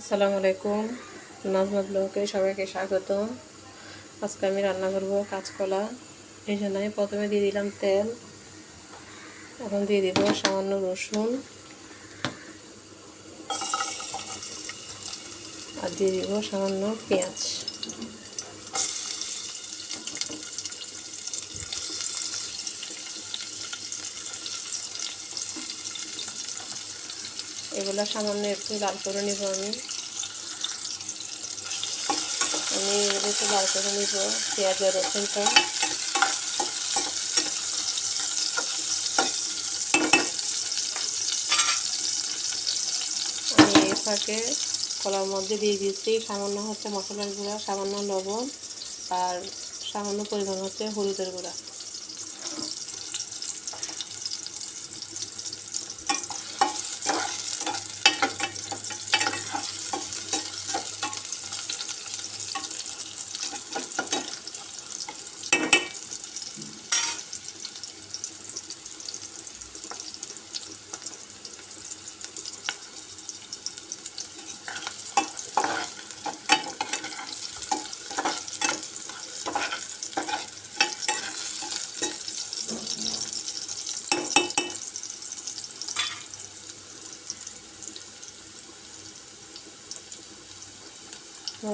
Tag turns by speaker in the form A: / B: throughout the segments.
A: আসসালামু আলাইকুম। নাজমা ব্লগে সবাইকে স্বাগতম। আজকে আমি রান্না করব কাঁচকলা। এই জন্য আমি প্রথমে দিয়ে দিলাম তেল, এখন দিয়ে দিব সামান্য রসুন আর দিয়ে দিব সামান্য পেঁয়াজ। এগুলো সামান্য একটু লাল করে নিব। আমি এগুলো একটু লাল করে নিব পেঁয়াজ আর রসুনটা। আমি এই ফাঁকে কলার মধ্যে দিয়ে দিচ্ছি সামান্য মশলার গুঁড়া, সামান্য লবণ আর সামান্য পরিমাণ হলুদের গুঁড়া।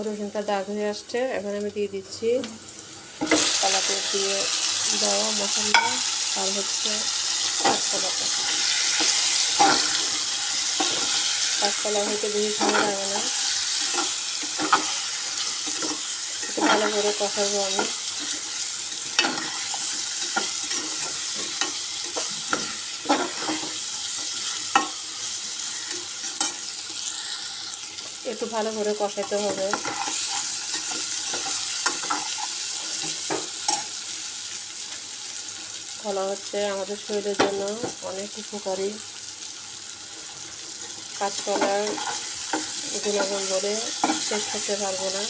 A: রসুনটা দাগ হয়ে আসছে, এখন আমি দিয়ে দিচ্ছি কলাতে দিয়ে দেওয়া মশলা আর কাঁচকলাটা। কাঁচকলা হইতে বেশি সময় লাগে না, একটু ভালো করে কষাবো আমি। একটু ভালো করে কষাতে হবে। কলা আমাদের শরীরের জন্য অনেক উপকারী। কাঁচকলার গুণাগুণ বলে শেষ করতে পারবো না।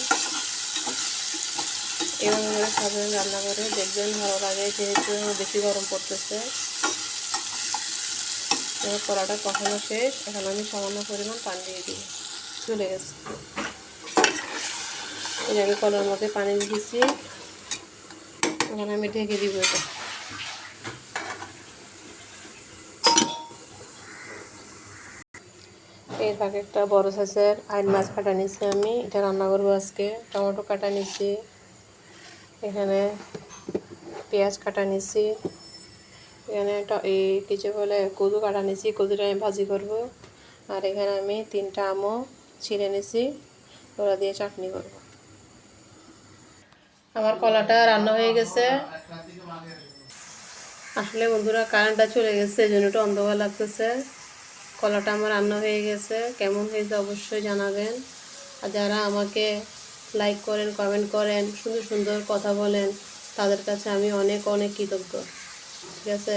A: এভাবে করে খাবেন, রান্না করে দেখবেন ভালো লাগে। যেহেতু বেশি গরম পড়তেছে, এবার কলাটা কষানো শেষ। এখন আমি সামান্য পরিমাণ পানি দিয়ে দিই। চলে গেছে, আমি কলার মধ্যে পানি দিয়েছি। এখন আমি ঢেকে দিব এটা। এর ফাঁকে একটা বড় সাইজের আইল মাছ কাটা নিচ্ছি আমি, এটা রান্না করবো আজকে। টমেটো কাটা নিচ্ছি, এখানে পেঁয়াজ কাটা নিচ্ছি, এখানে এই কিছু বলে কদু কাটা নিচ্ছি, কদুটা আমি ভাজি করব। আর এখানে আমি 3টা আমও ছিঁড়ে নিচ্ছি, ওরা দিয়ে চাটনি করব। আমার কলাটা রান্না হয়ে গেছে। আসলে বন্ধুরা কারেন্টটা চলে গেছে, এই জন্য একটু অন্ধকার লাগতেছে। কলাটা আমার রান্না হয়ে গেছে, কেমন হয়েছে অবশ্যই জানাবেন। আর যারা আমাকে লাইক করেন, কমেন্ট করেন, সুন্দর সুন্দর কথা বলেন, তাদের কাছে আমি অনেক অনেক কৃতজ্ঞ। ঠিক আছে,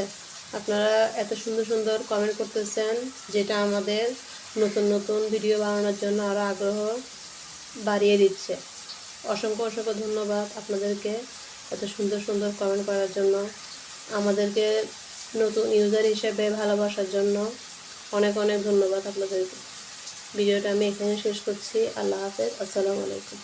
A: আপনারা এত সুন্দর সুন্দর কমেন্ট করতেছেন, যেটা আমাদের নতুন নতুন ভিডিও বানানোর জন্য আরও আগ্রহ বাড়িয়ে দিচ্ছে। অসংখ্য অসংখ্য ধন্যবাদ আপনাদেরকে এত সুন্দর সুন্দর কমেন্ট করার জন্য, আমাদেরকে নতুন ইউজার হিসেবে ভালোবাসার জন্য অনেক অনেক ধন্যবাদ আপনাদেরকে। ভিডিওটা আমি এখানে শেষ করছি। আল্লাহ হাফেজ, আসসালামু আলাইকুম।